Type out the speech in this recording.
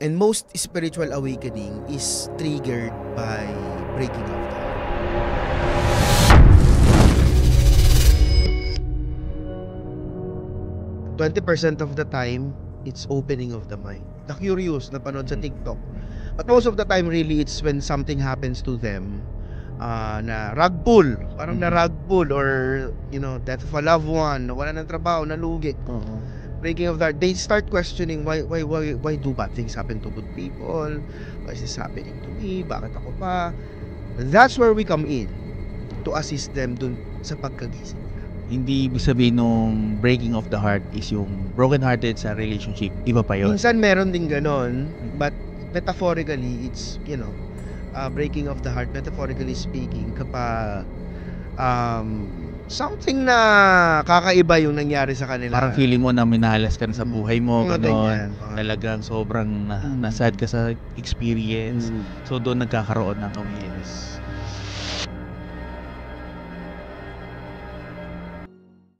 And most spiritual awakening is triggered by breaking of the heart. 20% of the time, it's opening of the mind. Na curious, na panood sa TikTok. But most of the time, really, it's when something happens to them, na rug pull, parang na rug pull, or, death of a loved one, wala ng trabaho, nalugi. Breaking of the heart, they start questioning why do bad things happen to good people? Why is this happening to me? Bakit ako pa? That's where we come in to assist them dun sa pagkagising. Hindi ibig sabihin nung breaking of the heart is yung broken-hearted sa relationship. Iba pa yun. Minsan meron din ganon, but metaphorically, it's, breaking of the heart, metaphorically speaking, kapag something na kakaiba yung nangyari sa kanila. Parang feeling mo na minahalas ka na sa buhay mo. Ganyan. Talagang sobrang nasad ka sa experience. So doon nagkakaroon ng awareness.